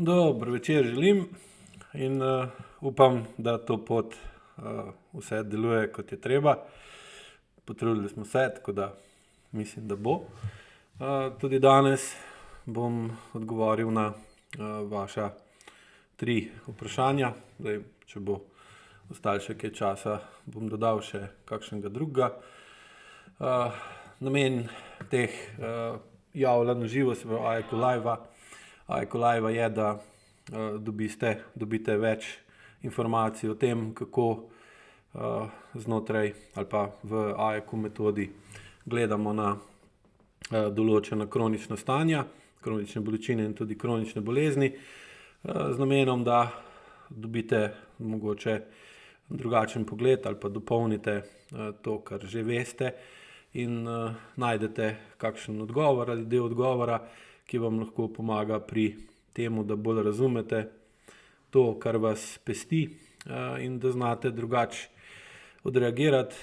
Dober večer želim in upam, da to pot vse deluje, kot je treba. Potrudili smo se, tako da mislim, da bo. Tudi danes bom odgovoril na vaša 3 vprašanja. Zdaj, če bo ostalo še kaj časa, bom dodal še kakšnega drugega. Namen teh javljanj v živo, se pravi AEK Live je, da dobite več informacij o tem, kako znotraj ali pa v AEK metodi gledamo na določena kronična stanja, kronične bolečine in tudi kronične bolezni, z namenom, da dobite mogoče drugačen pogled ali pa dopolnite to, kar že veste, in najdete kakšen odgovor ali del odgovora, ki vam lahko pomaga pri temu, da bolj razumete to, kar vas pesti, in da znate drugače odreagirati,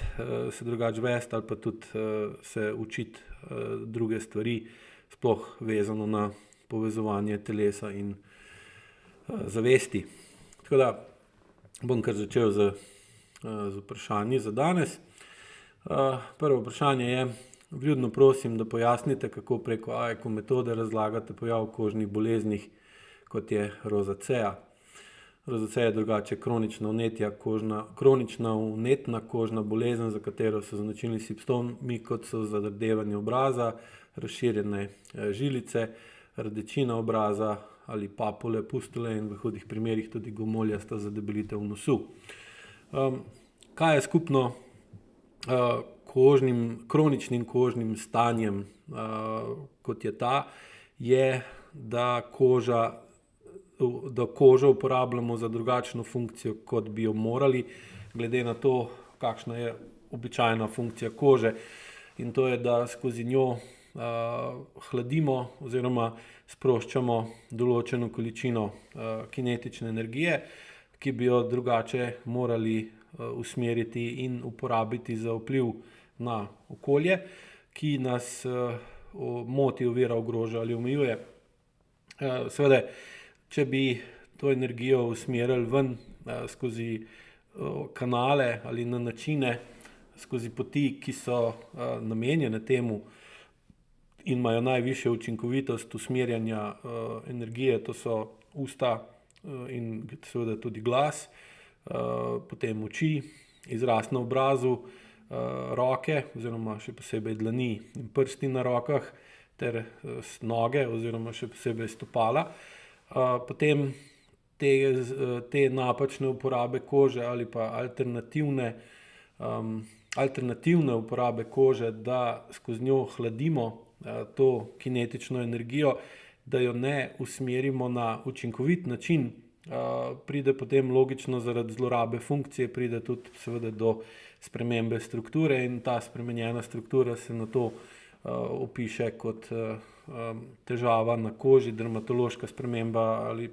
se drugače vesti ali pa tudi se učiti druge stvari, sploh vezano na povezovanje telesa in zavesti. Tako da bom kar začel z vprašanji za danes. Prvo vprašanje je: vljudno prosim, da pojasnite, kako preko AEK metode razlagate pojav kožnih boleznih, kot je rozacea. Rozacea je drugače kronična vnetna kožna bolezen, za katero so značilni simptomi, kot so zadrdevanje obraza, razširjene žilice, rdečina obraza ali papule, pustule in v hudih primerih tudi gomoljasta zadebelitev nosu. Kaj je skupno kroničnim kožnim stanjem, kot je ta, je, da kožo uporabljamo za drugačno funkcijo, kot bi jo morali, glede na to, kakšna je običajna funkcija kože. In to je, da skozi njo hladimo oziroma sproščamo določeno količino kinetične energije, ki bi jo drugače morali usmeriti in uporabiti za vpliv na okolje, ki nas moti, ovira, ogroža ali omejuje. Seveda, če bi to energijo usmerili ven skozi kanale ali na načine, skozi poti, ki so namenjene temu in imajo najvišjo učinkovitost usmerjanja energije, to so usta in seveda tudi glas, potem oči, izraz na obrazu, roke oziroma še posebej dlani in prsti na rokah ter noge oziroma še posebej stopala. Potem te napačne uporabe kože ali pa alternativne uporabe kože, da skozi njo hladimo to kinetično energijo, da jo ne usmerimo na učinkovit način, pride potem logično zaradi zlorabe funkcije, pride tudi seveda do spremembe strukture in ta spremenjena struktura se nato opiše kot težava na koži, dermatološka sprememba ali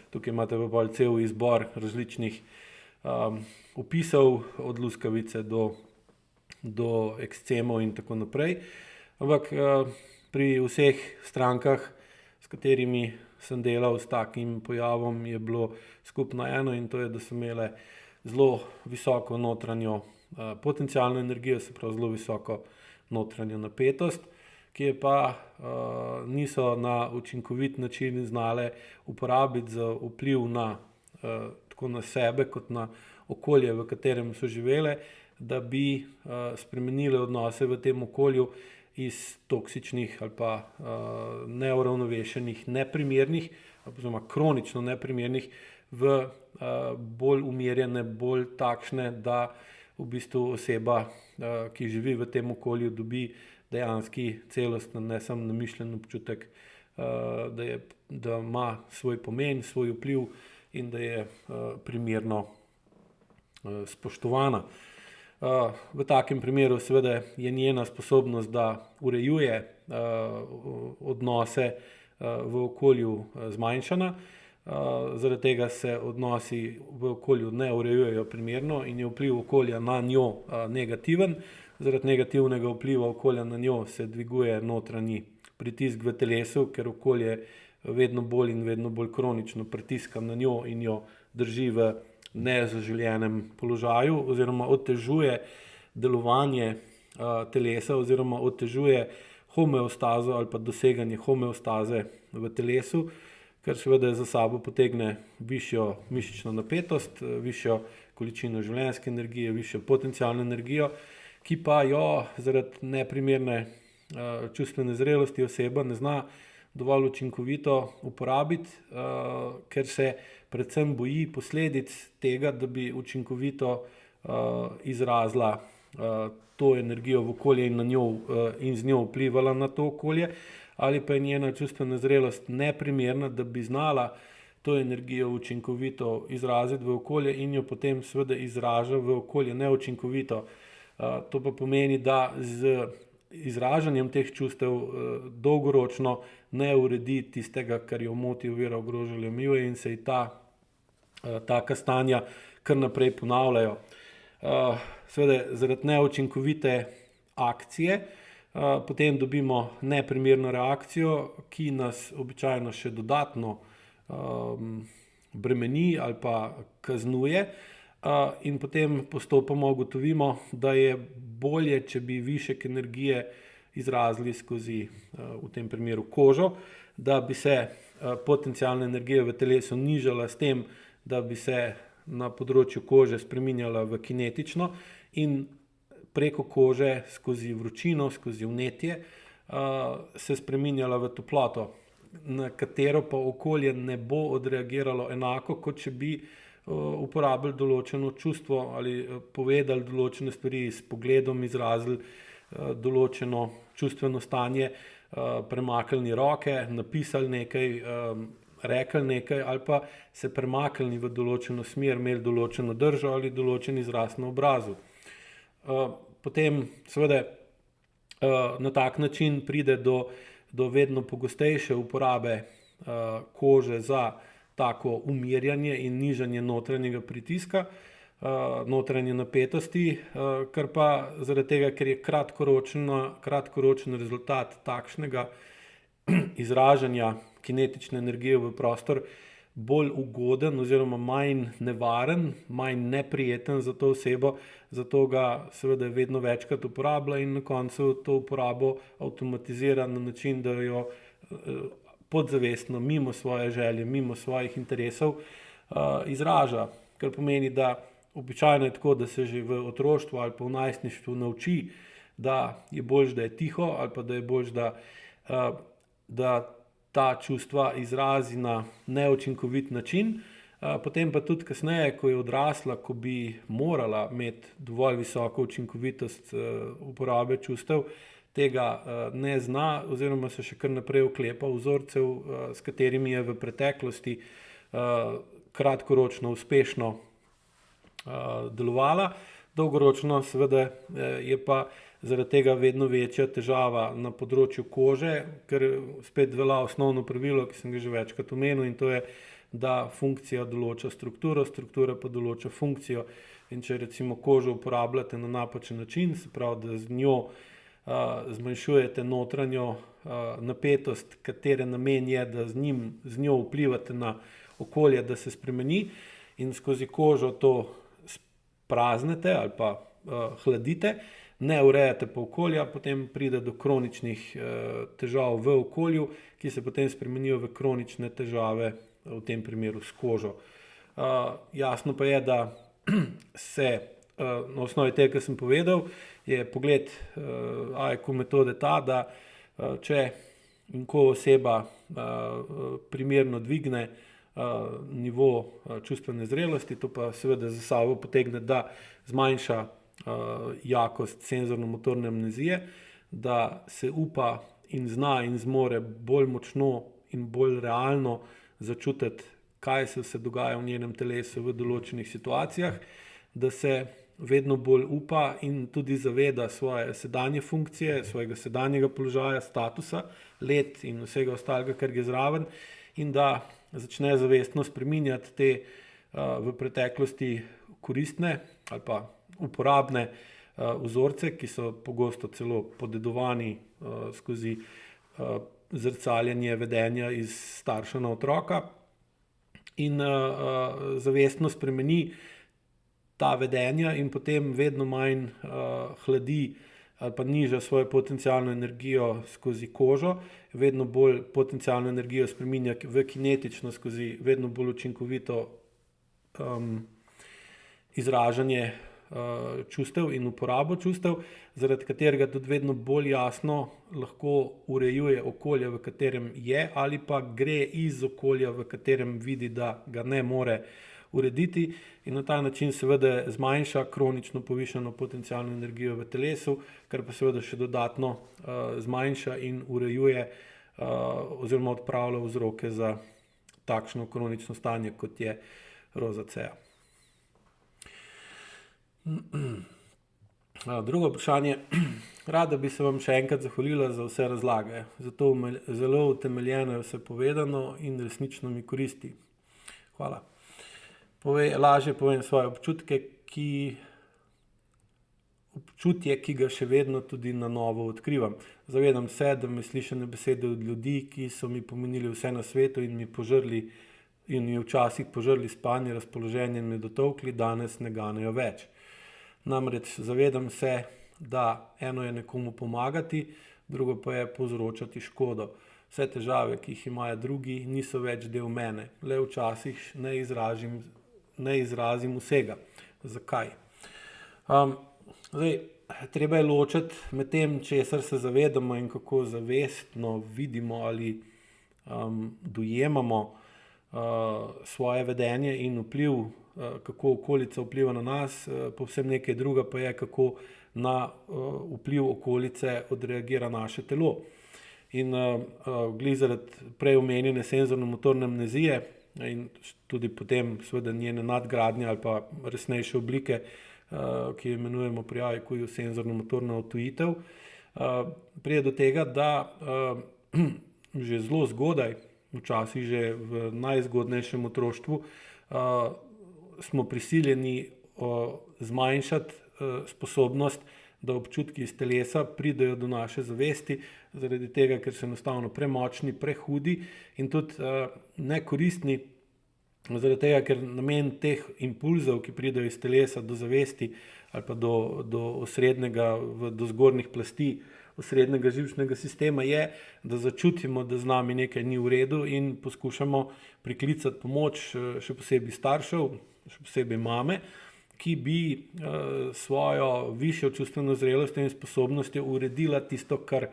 tukaj imate pa bolj cel izbor različnih opisov, od luskavice do ekscemov in tako naprej. Ampak pri vseh strankah, s katerimi sem delal s takim pojavom, je bilo skupno eno, in to je, da so imele zelo visoko notranjo potencialno energijo, se pravi zelo visoko notranjo napetost, ki je pa niso na učinkovit način znale uporabiti za vpliv tako na sebe kot na okolje, v katerem so živele, da bi spremenile odnose v tem okolju iz toksičnih ali pa neuravnovešenih, neprimernih oziroma kronično neprimernih v bolj umirjene, bolj takšne, da v bistvu oseba, ki živi v tem okolju, dobi dejanski celosten, ne samo namišljen občutek, da ima svoj pomen, svoj vpliv in da je primerno spoštovana. V takem primeru seveda je njena sposobnost, da urejuje odnose v okolju zmanjšana, zaradi tega se odnosi v okolju ne urejujejo primerno in je vpliv okolja na njo negativen. Zaradi negativnega vpliva okolja na njo se dviguje notranji pritisk v telesu, ker okolje vedno bolj in vedno bolj kronično pritiska na njo in jo drži v nezaželenem položaju oziroma otežuje delovanje telesa oziroma otežuje homeostazo ali pa doseganje homeostaze v telesu, kar seveda za sabo potegne višjo mišično napetost, višjo količino življenjske energije, višjo potencialno energijo, ki pa jo zaradi neprimerne čustvene zrelosti oseba ne zna dovolj učinkovito uporabiti, ker se predvsem boji posledic tega, da bi učinkovito izrazila to energijo v okolje in z njo vplivala na to okolje, ali pa je njena čustvena zrelost neprimerna, da bi znala to energijo učinkovito izraziti v okolje in jo potem seveda izraža v okolje neučinkovito. To pa pomeni, da z izražanjem teh čustev dolgoročno ne uredi tistega, kar jo moti, ovira, ogroža, omejuje in se ji taka stanja kar naprej ponavljajo. Seveda zaradi neučinkovite akcije potem dobimo neprimerno reakcijo, ki nas običajno še dodatno bremeni ali pa kaznuje, in potem postopoma ugotovimo, da je bolje, če bi višek energije izrazili skozi v tem primeru kožo, da bi se potencialna energija v telesu nižala s tem, da bi se na področju kože spreminjala v kinetično in preko kože skozi vročino, skozi vnetje se spreminjala v toploto, na katero pa okolje ne bo odreagiralo enako, kot če bi uporabili določeno čustvo ali povedali določene stvari s pogledom, izrazili določeno čustveno stanje, premaknili roke, napisali nekaj, rekli nekaj ali pa se premaknili v določeno smer, imeli določeno držo ali določen izraz na obrazu. Potem seveda na tak način pride do vedno pogostejše uporabe kože za tako umirjanje in nižanje notranjega pritiska, notranje napetosti, kar pa zaradi tega, ker je kratkoročen rezultat takšnega izražanja kinetične energije v prostor bolj ugoden oziroma manj nevaren, manj neprijeten za to osebo, zato ga seveda vedno večkrat uporablja in na koncu to uporabo avtomatizira na način, da jo podzavestno, mimo svoje želje, mimo svojih interesov izraža, kar pomeni, da običajno je tako, da se že v otroštvu ali pa v najstništvu nauči, da je boljše, da je tiho ali pa da je boljše, da ta čustva izrazi na neučinkovit način, potem pa tudi kasneje, ko je odrasla, ko bi morala imeti dovolj visoko učinkovitost uporabe čustev, tega ne zna oziroma se še kar naprej oklepa vzorcev, s katerimi je v preteklosti kratkoročno uspešno delovala, dolgoročno seveda je pa zaradi tega vedno večja težava na področju kože, ker spet velja osnovno pravilo, ki sem ga že večkrat omenil, in to je, da funkcija določa strukturo, struktura pa določa funkcijo. In če recimo kožo uporabljate na napačen način, se pravi, da z njo zmanjšujete notranjo napetost, katere namen je, da z njo vplivate na okolje, da se spremeni in skozi kožo to spraznete ali pa hladite, ne urejate pa okolja, potem pride do kroničnih težav v okolju, ki se potem spremenijo v kronične težave, v tem primeru s kožo. Jasno pa je, da se na osnovi tega, kar sem povedal, je pogled AIQ metode ta, da če in ko oseba primerno dvigne nivo čustvene zrelosti, to pa seveda za sabo potegne, da zmanjša jakost senzorno-motorne amnezije, da se upa in zna in zmore bolj močno in bolj realno začutiti, kaj se dogaja v njenem telesu v določenih situacijah, da se vedno bolj upa in tudi zaveda svoje sedanje funkcije, svojega sedanjega položaja, statusa, let in vsega ostalega, kar je zraven, in da začne zavestno spreminjati te v preteklosti koristne ali pa uporabne vzorce, ki so pogosto celo podedovani skozi zrcaljenje vedenja iz starša na otroka in zavestno spremeni ta vedenja in potem vedno manj hladi ali pa niža svojo potencialno energijo skozi kožo, vedno bolj potencialno energijo spreminja v kinetično skozi vedno bolj učinkovito izražanje čustev in uporabo čustev, zaradi katerega tudi vedno bolj jasno lahko urejuje okolje, v katerem je, ali pa gre iz okolja, v katerem vidi, da ga ne more urediti, in na ta način seveda zmanjša kronično povišano potencialno energijo v telesu, kar pa seveda še dodatno zmanjša in urejuje oziroma odpravlja vzroke za takšno kronično stanje, kot je rozacea. Drugo vprašanje. Rada bi se vam še enkrat zahvalila za vse razlage. Zato zelo utemeljeno je vse povedano in resnično mi koristi. Hvala. Lažje povem svoje občutke, občutje, ki ga še vedno tudi na novo odkrivam. Zavedam se, da me slišane besede od ljudi, ki so mi pomenili vse na svetu in mi včasih požrli spanje, razpoloženje in me dotolkli, danes ne ganejo več. Namreč zavedam se, da eno je nekomu pomagati, drugo pa je povzročati škodo. Vse težave, ki jih imajo drugi, niso več del mene. Le včasih ne izrazim vsega. Zakaj? Treba je ločiti med tem, česar se zavedamo in kako zavestno vidimo ali dojemamo svoje vedenje in vpliv, kako okolica vpliva na nas, povsem nekaj druga pa je, kako na vpliv okolice odreagira naše telo. In glih zaradi prej omenjene senzorno-motorne amnezije in tudi potem seveda njene nadgradnje ali pa resnejše oblike, ki jo imenujemo pri IQ-ju senzorno-motorna odtujitev, pride do tega, da že zelo zgodaj, včasih že v najzgodnejšem otroštvu, smo prisiljeni zmanjšati sposobnost, da občutki iz telesa pridejo do naše zavesti, zaradi tega, ker so enostavno premočni, prehudi in tudi nekoristni, zaradi tega, ker namen teh impulzov, ki pridejo iz telesa do zavesti ali pa do osrednjega, do zgornjih plasti osrednjega živčnega sistema je, da začutimo, da z nami nekaj ni v redu in poskušamo priklicati pomoč, še posebej staršev, še posebej mame, ki bi svojo višjo čustveno zrelostjo in sposobnostjo uredila tisto, kar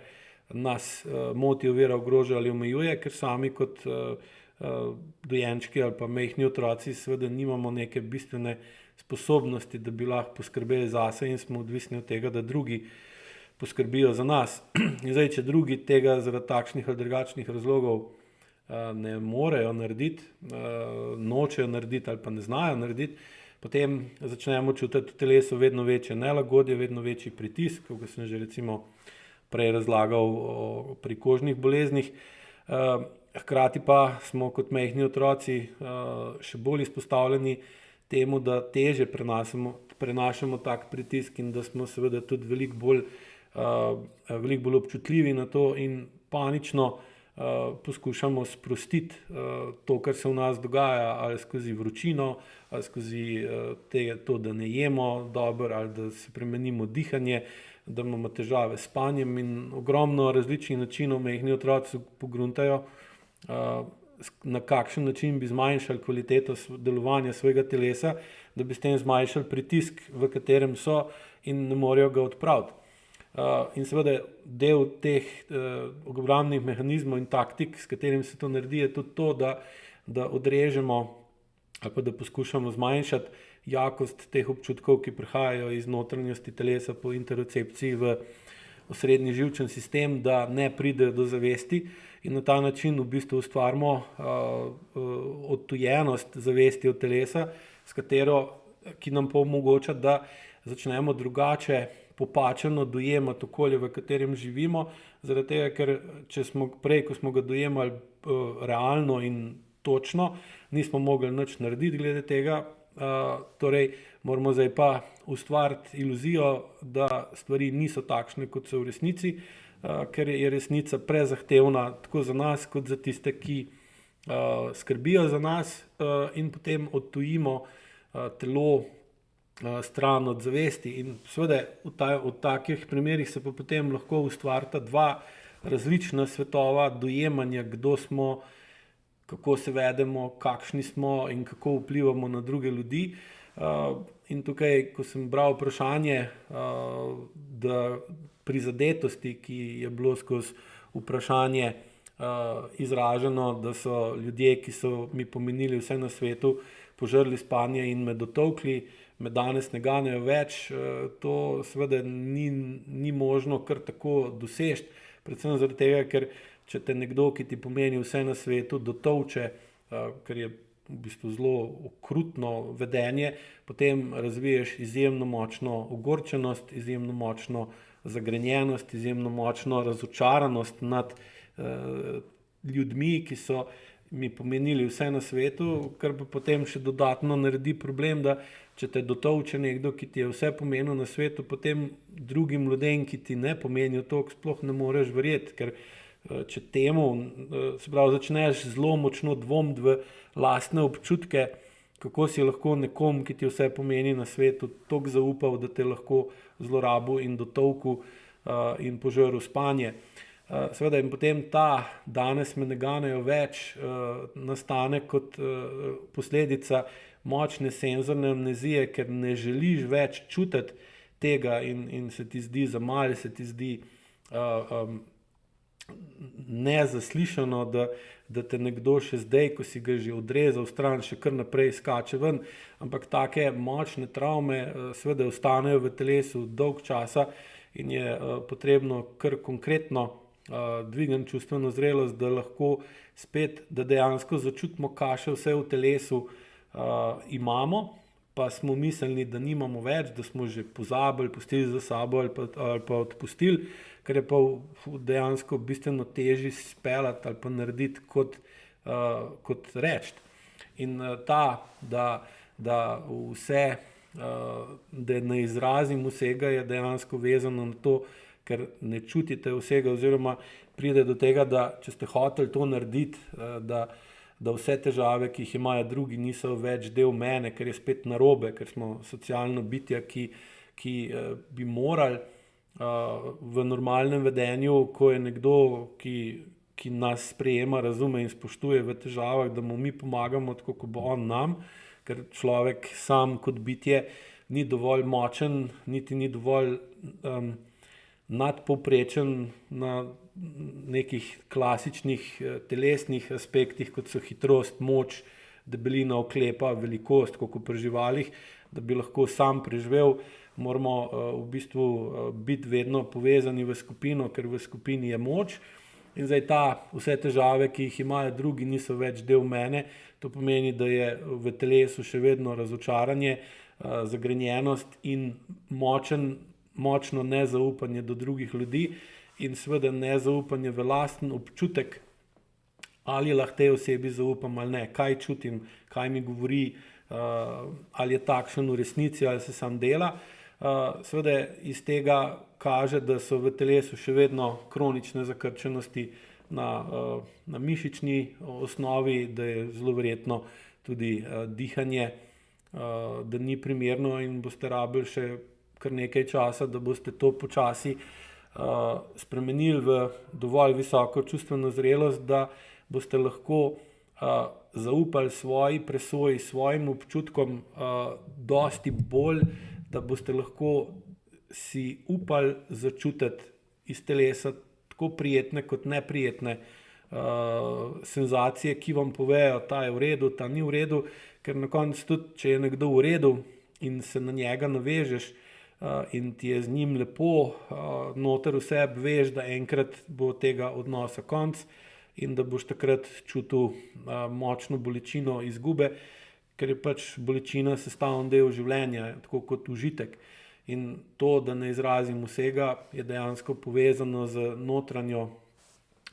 nas moti, ovira, ogroža ali omejuje, ker sami kot dojenčki ali pa majhni otroci seveda nimamo neke bistvene sposobnosti, da bi lahko poskrbeli zase in smo odvisni od tega, da drugi poskrbijo za nas. In zdaj, če drugi tega zaradi takšnih ali drugačnih razlogov ne morejo narediti, nočejo narediti ali pa ne znajo narediti, potem začnemo čutiti v telesu vedno večje nelagodje, vedno večji pritisk, kot sem že recimo prej razlagal pri kožnih boleznih. Hkrati pa smo kot majhni otroci še bolj izpostavljeni temu, da teže prenašamo tak pritisk in da smo seveda tudi veliko bolj občutljivi na to in panično poskušamo sprostiti to, kar se v nas dogaja, ali skozi vročino, ali skozi to, da ne jemo dobro, ali da se spremenimo dihanje, da imamo težave s spanjem in ogromno različnih načinov majhni otroci pogruntajo, na kakšen način bi zmanjšali kvaliteto delovanja svojega telesa, da bi s tem zmanjšali pritisk, v katerem so in ne morejo ga odpraviti. In seveda del teh ogromnih mehanizmov in taktik, s katerim se to naredi, je tudi to, da odrežemo ali pa da poskušamo zmanjšati jakost teh občutkov, ki prihajajo iz notranjosti telesa po interocepciji v osrednji živčen sistem, da ne pridejo do zavesti in na ta način v bistvu ustvarimo odtujenost zavesti od telesa, ki nam pa omogoča, da začnemo drugače popačeno dojemati okolje, v katerem živimo, zaradi tega, ker če smo prej, ko smo ga dojemali realno in točno, nismo mogli nič narediti glede tega, torej moramo zdaj pa ustvariti iluzijo, da stvari niso takšne, kot so v resnici, ker je resnica prezahtevna tako za nas, kot za tiste, ki skrbijo za nas, in potem odtujimo telo stran od zavesti. In seveda v takih primerih se pa potem lahko ustvarita dva različna svetova dojemanja, kdo smo, kako se vedemo, kakšni smo in kako vplivamo na druge ljudi. In tukaj, ko sem bral vprašanje prizadetosti, ki je bilo skozi vprašanje izraženo, da so ljudje, ki so mi pomenili vse na svetu, požrli spanje in me dotolkli, me danes ne ganejo več, to seveda ni možno kar tako doseči, predvsem zaradi tega, ker če te nekdo, ki ti pomeni vse na svetu, dotolče, ker je v bistvu zelo okrutno vedenje, potem razviješ izjemno močno ogorčenost, izjemno močno zagrenjenost, izjemno močno razočaranost nad ljudmi, ki so mi pomenili vse na svetu, kar pa potem še dodatno naredi problem, da če te dotolče nekdo, ki ti je vse pomenil na svetu, potem drugim ljudem, ki ti ne pomenijo toliko, sploh ne moreš verjeti, ker če temu, se pravi, začneš zelo močno dvomiti v lastne občutke, kako si lahko nekom, ki ti vse pomeni na svetu, toliko zaupal, da te lahko zlorabil in dotolkel in požrl spanje. Seveda in potem ta danes me ne ganejo več nastane kot posledica močne senzorne amnezije, ker ne želiš več čutiti tega in se ti zdi zamalj, se ti zdi nezaslišano, da te nekdo še zdaj, ko si ga že odrezal stran, še kar naprej skače ven, ampak take močne travme seveda ostanejo v telesu dolg časa in je potrebno kar konkretno dvigniti čustveno zrelost, da lahko spet, da dejansko začutimo, kaj še vse v telesu imamo, pa smo mislili, da nimamo več, da smo že pozabili, pustili za sabo ali pa odpustili, kar je pa dejansko bistveno težje speljati ali pa narediti kot reči. In da vse, da ne izrazim vsega, je dejansko vezano na to, ker ne čutite vsega, oziroma pride do tega, da če ste hoteli to narediti, da vse težave, ki jih imajo drugi, niso več del mene, ker je spet narobe, ker smo socialna bitja, ki bi morali v normalnem vedenju, ko je nekdo, ki nas sprejema, razume in spoštuje v težavah, da mu mi pomagamo tako, kot bo on nam, ker človek sam kot bitje ni dovolj močen, niti ni dovolj nadpovprečen na nekih klasičnih telesnih aspektih, kot so hitrost, moč, debelina oklepa, velikost, kot pri živalih, da bi lahko sam preživel, moramo v bistvu biti vedno povezani v skupino, ker v skupini je moč. In zdaj vse težave, ki jih imajo drugi, niso več del mene. To pomeni, da je v telesu še vedno razočaranje, zagrenjenost in močno nezaupanje do drugih ljudi in seveda nezaupanje v lasten občutek, ali lahko tej osebi zaupam ali ne, kaj čutim, kaj mi govori, ali je takšen v resnici ali se sam dela. Seveda iz tega kaže, da so v telesu še vedno kronične zakrčenosti na mišični osnovi, da je zelo verjetno tudi dihanje, da ni primerno in boste rabili še kar nekaj časa, da boste to počasi spremenili v dovolj visoko čustveno zrelost, da boste lahko zaupali svoji presoji, svojim občutkom dosti bolj, da boste lahko si upali začutiti iz telesa tako prijetne kot neprijetne senzacije, ki vam povejo, ta je v redu, ta ni v redu, ker na koncu tudi, če je nekdo v redu in se na njega navežeš in ti je z njim lepo, noter v sebi veš, da enkrat bo tega odnosa konc in da boš takrat čutil močno bolečino izgube, ker je pač bolečina sestavni del življenja, tako kot užitek. In to, da ne izrazim vsega, je dejansko povezano z notranjo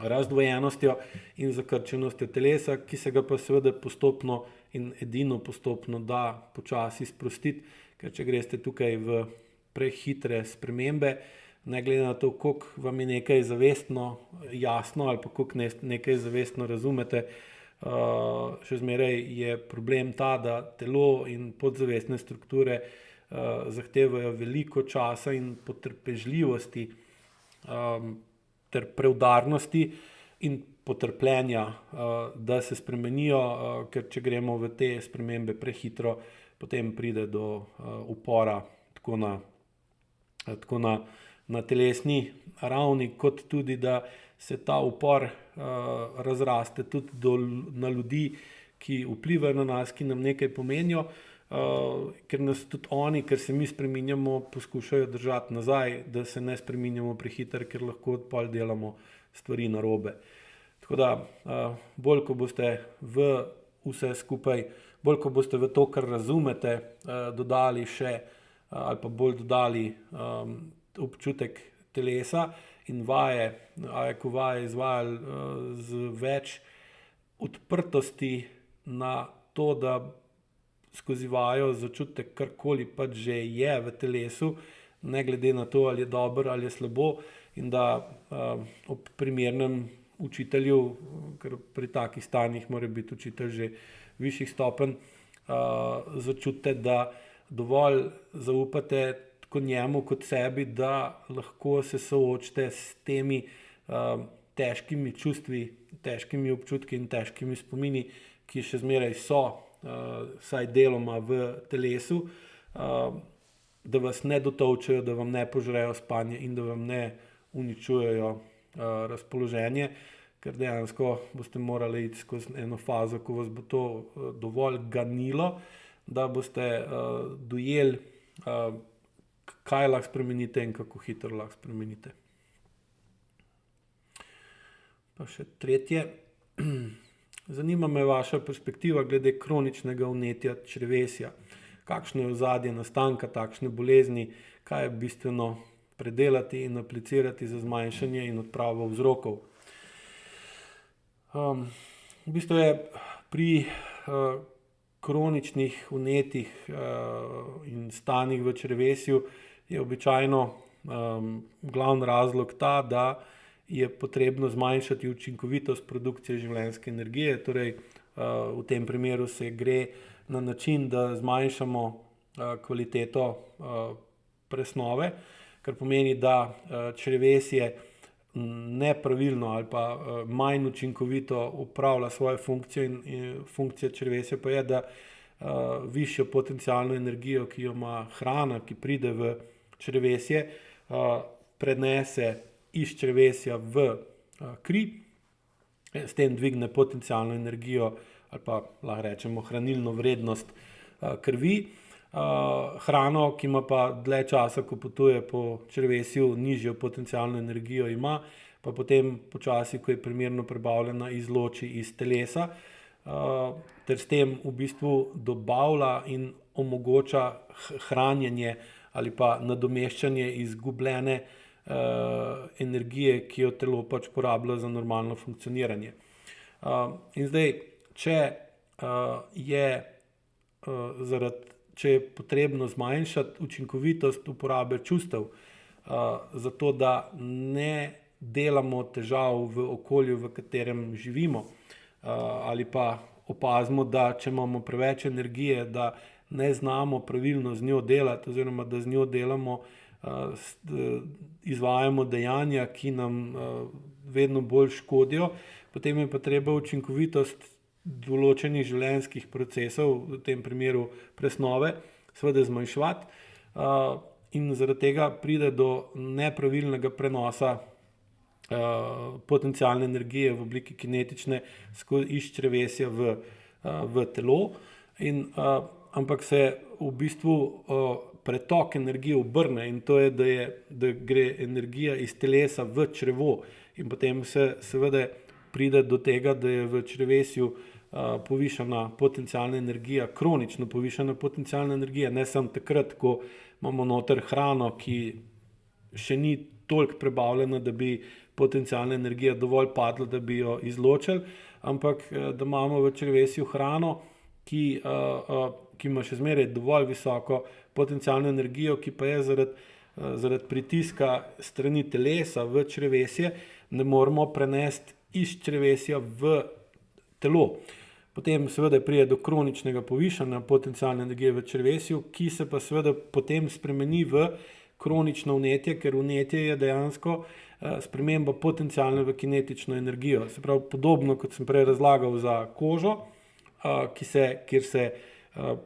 razdvojenostjo in zakrčenostjo telesa, ki se ga pa seveda postopno in edino postopno da počasi sprostiti, ker če greste tukaj v prehitre spremembe, ne glede na to, koliko vam je nekaj zavestno jasno ali pa koliko nekaj zavestno razumete, še zmeraj je problem ta, da telo in podzavestne strukture zahtevajo veliko časa in potrpežljivosti ter preudarnosti in potrpljenja, da se spremenijo, ker če gremo v te spremembe prehitro, potem pride do upora tako na telesni ravni, kot tudi, da se ta upor razraste tudi na ljudi, ki vplivajo na nas, ki nam nekaj pomenijo, ker nas tudi oni, ker se mi spreminjamo, poskušajo držati nazaj, da se ne spreminjamo prehitro, ker lahko pol delamo stvari narobe. Tako da, bolj ko boste v vse skupaj, bolj ko boste v to, kar razumete, dodali še ali pa bolj dodali občutek telesa in vaje izvajali z več odprtosti na to, da skozi vajo začutite karkoli pač že je v telesu, ne glede na to, ali je dobro ali je slabo, in da ob primernem učitelju, ker pri takih stanjih mora biti učitelj že višjih stopenj, začutite, da dovolj zaupate tako njemu kot sebi, da lahko se soočite s temi težkimi čustvi, težkimi občutki in težkimi spomini, ki še zmeraj so, vsaj deloma v telesu, da vas ne dotolčejo, da vam ne požrejo spanje in da vam ne uničujejo razpoloženje, ker dejansko boste morali iti skozi eno fazo, ko vas bo to dovolj ganilo, da boste dojeli, kaj lahko spremenite in kako hitro lahko spremenite. Pa še tretje. Zanima me vaša perspektiva glede kroničnega vnetja črevesja. Kakšno je ozadje nastanka takšne bolezni, kaj je bistveno predelati in aplicirati za zmanjšanje in odpravo vzrokov. V bistvu je pri kroničnih vnetjih in stanjih v črevesju je običajno glavni razlog ta, da je potrebno zmanjšati učinkovitost produkcije življenjske energije, torej v tem primeru se gre na način, da zmanjšamo kvaliteto presnove, kar pomeni, da črevesje nepravilno ali pa manj učinkovito upravlja svojo funkcijo in funkcija črevesja pa je, da višjo potencialno energijo, ki jo ima hrana, ki pride v črevesje, prenese iz črevesja v kri, s tem dvigne potencialno energijo ali pa lahko rečemo hranilno vrednost krvi. Hrano, ki ima pa dlje časa, ko potuje po črevesju, nižjo potencialno energijo ima, pa potem počasi, ko je primerno prebavljena, izloči iz telesa, ter s tem v bistvu dobavlja in omogoča hranjenje ali pa nadomeščanje izgubljene energije, ki jo telo pač porablja za normalno funkcioniranje. In zdaj, če je potrebno zmanjšati učinkovitost uporabe čustev, zato da ne delamo težav v okolju, v katerem živimo, ali pa opazimo, da če imamo preveč energije, da ne znamo pravilno z njo delati, oziroma da z njo delamo, izvajamo dejanja, ki nam vedno bolj škodijo, potem je pa treba učinkovitost določenih življenjskih procesov, v tem primeru presnove, seveda zmanjševati, in zaradi tega pride do nepravilnega prenosa potencialne energije v obliki kinetične iz črevesja v telo, ampak se v bistvu pretok energije obrne in to je, da gre energija iz telesa v črevo in potem se seveda pride do tega, da je v črevesju povišana potencialna energija, kronično povišana potencialna energija, ne samo takrat, ko imamo noter hrano, ki še ni toliko prebavljena, da bi potencialna energija dovolj padla, da bi jo izločili, ampak da imamo v črevesju hrano, ki ima še zmeraj dovolj visoko potencialno energijo, ki pa je zaradi pritiska strani telesa v črevesje, ne moremo prenesti iz črevesja v telo. Potem seveda pride do kroničnega povišanja potencialne energije v črevesju, ki se pa seveda potem spremeni v kronično vnetje, ker vnetje je dejansko sprememba potencialne v kinetično energijo. Se pravi, podobno kot sem prej razlagal za kožo, kjer se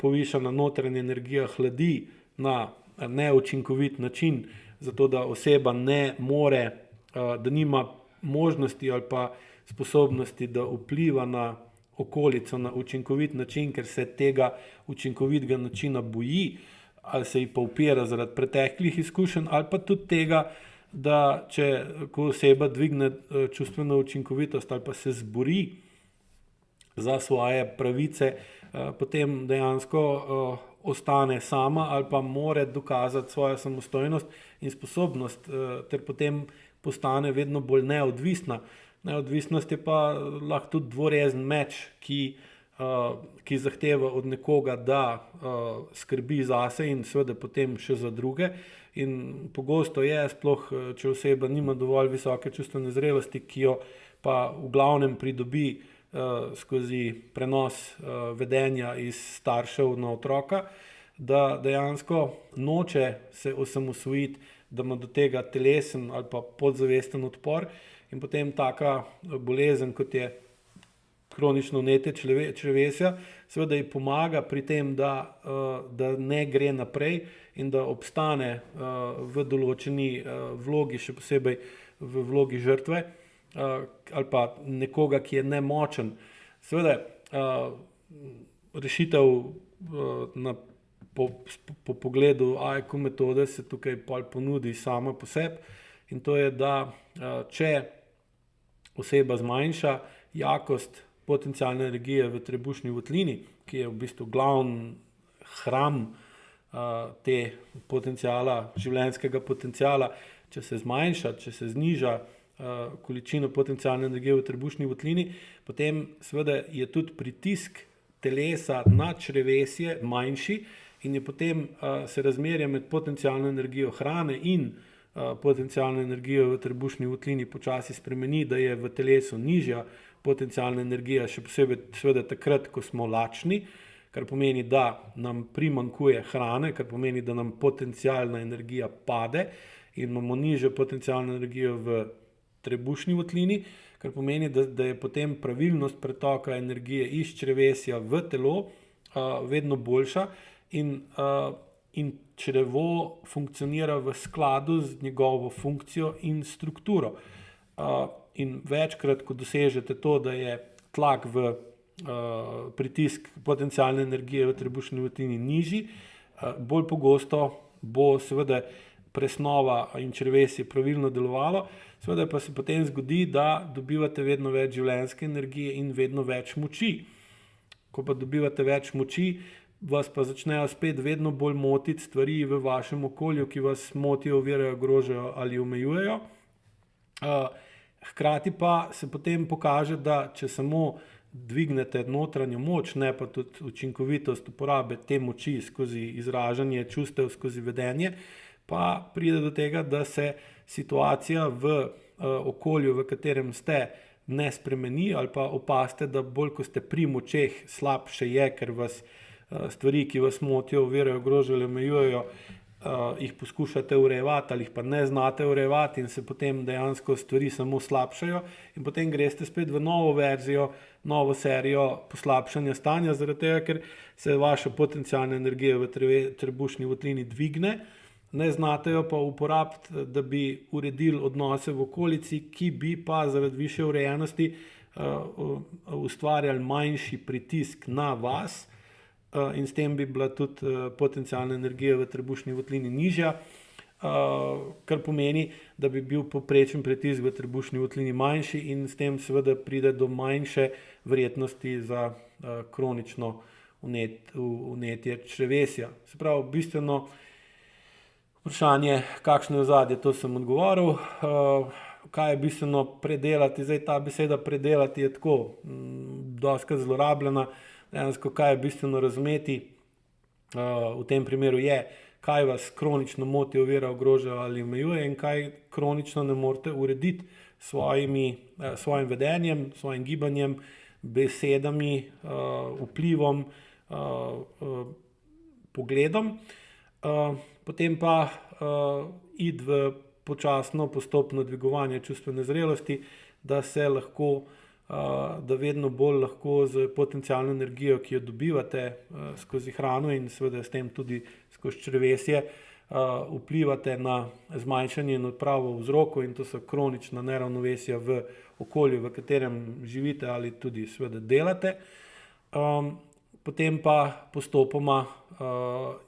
povišana notranja energija hladi na neučinkovit način, zato da oseba ne more, da nima možnosti ali pa sposobnosti, da vpliva na okolico na učinkovit način, ker se tega učinkovitega načina boji ali se ji pa upira zaradi preteklih izkušenj, ali pa tudi tega, da ko oseba dvigne čustveno učinkovitost ali pa se zbori za svoje pravice, potem dejansko ostane sama ali pa more dokazati svojo samostojnost in sposobnost, ter potem postane vedno bolj neodvisna. Neodvisnost je pa lahko tudi dvorezen meč, ki zahteva od nekoga, da skrbi zase in seveda potem še za druge. In pogosto je, sploh če oseba nima dovolj visoke čustvene zrelosti, ki jo pa v glavnem pridobi skozi prenos vedenja iz staršev na otroka, da dejansko noče se osamosvojiti, da ima do tega telesen ali pa podzavesten odpor. In potem taka bolezen, kot je kronično vnetje črevesja, seveda ji pomaga pri tem, da ne gre naprej in da obstane v določeni vlogi, še posebej v vlogi žrtve ali pa nekoga, ki je nemočen. Seveda rešitev po pogledu AIQ metode se tukaj ponudi sama po sebi, in to je, da če oseba zmanjša jakost potencialne energije v trebušni votlini, ki je v bistvu glavni hram te življenjskega potenciala, če se zmanjša, če se zniža količino potencialne energije v trebušni votlini, potem seveda je tudi pritisk telesa na črevesje manjši in je potem se razmerje med potencialno energijo hrane in potencialno energijo v trebušni votlini počasi spremeni, da je v telesu nižja potencialna energija, še posebej seveda takrat, ko smo lačni, kar pomeni, da nam primanjkuje hrane, kar pomeni, da nam potencialna energija pade in imamo nižjo potencialno energijo v trebušni votlini, kar pomeni, da je potem pravilnost pretoka energije iz črevesja v telo vedno boljša in črevo funkcionira v skladu z njegovo funkcijo in strukturo. In večkrat, ko dosežete to, da je tlak v pritisk potencialne energije v trebušni votlini nižji, bolj pogosto bo seveda presnova in črevesje pravilno delovalo, seveda pa se potem zgodi, da dobivate vedno več življenjske energije in vedno več moči. Ko pa dobivate več moči, vas pa začnejo spet vedno bolj motiti stvari v vašem okolju, ki vas motijo, ovirajo, ogrožajo ali omejujejo. Hkrati pa se potem pokaže, da če samo dvignete notranjo moč, ne pa tudi učinkovitost uporabe te moči skozi izražanje čustev, skozi vedenje, pa pride do tega, da se situacija v okolju, v katerem ste, ne spremeni ali pa opazite, da bolj ko ste pri močeh, slabše je, ker vas stvari, ki vas motijo, ovirajo, ogrožajo, omejujejo, jih poskušate urejevati ali jih pa ne znate urejevati in se potem dejansko stvari samo slabšajo in potem greste spet v novo verzijo, novo serijo poslabšanja stanja, zaradi tega, ker se vaša potencialna energija v trebušni votlini dvigne, ne znate jo pa uporabiti, da bi uredili odnose v okolici, ki bi pa zaradi višje urejenosti ustvarjali manjši pritisk na vas, in s tem bi bila tudi potencialna energija v trebušni votlini nižja, kar pomeni, da bi bil povprečen pritisk v trebušni votlini manjši in s tem seveda pride do manjše verjetnosti za kronično vnetje črevesja. Se pravi, bistveno vprašanje, kakšno je ozadje, to sem odgovoril. Kaj je bistveno predelati? Zdaj ta beseda predelati je tako dostikrat zlorabljena. dejansko kaj je bistveno razumeti v tem primeru je, kaj vas kronično moti, ovira, ogroža ali omejuje in kaj kronično ne morete urediti svojim vedenjem, svojim gibanjem, besedami, vplivom, pogledom. Potem pa iti v počasno, postopno dvigovanje čustvene zrelosti, da se lahko, da vedno bolj lahko z potencialno energijo, ki jo dobivate skozi hrano in seveda s tem tudi skozi črevesje, vplivate na zmanjšanje in odpravo vzrokov, in to so kronična neravnovesja v okolju, v katerem živite ali tudi seveda delate. Potem pa postopoma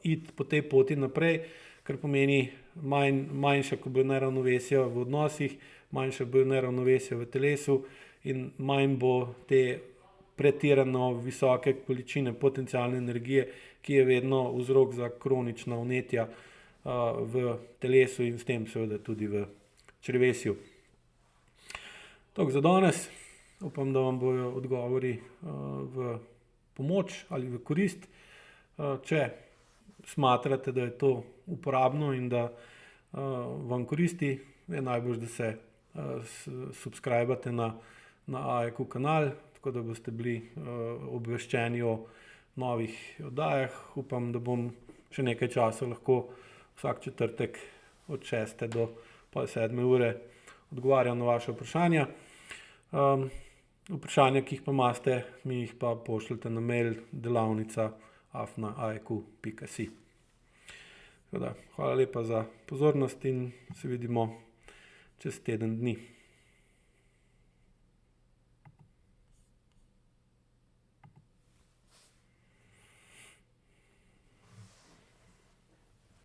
iti po tej poti naprej, kar pomeni manjša, ko bojo neravnovesja v odnosih, manjša bojo neravnovesja v telesu in manj bo te pretirano visoke količine potencialne energije, ki je vedno vzrok za kronična vnetja v telesu in s tem seveda tudi v črevesju. Toliko za danes. Upam, da vam bojo odgovori v pomoč ali v korist. Če smatrate, da je to uporabno in da vam koristi, je najbolj, da se subscribate na AEQ kanal, tako da boste bili obveščeni o novih oddajah. Upam, da bom še nekaj časa lahko vsak četrtek od 6. do pol 7. ure odgovarjal na vaše vprašanja. Vprašanja, ki jih pa imate, mi jih pa pošljite na mail delavnica@aeq.si. Hvala lepa za pozornost in se vidimo čez teden dni.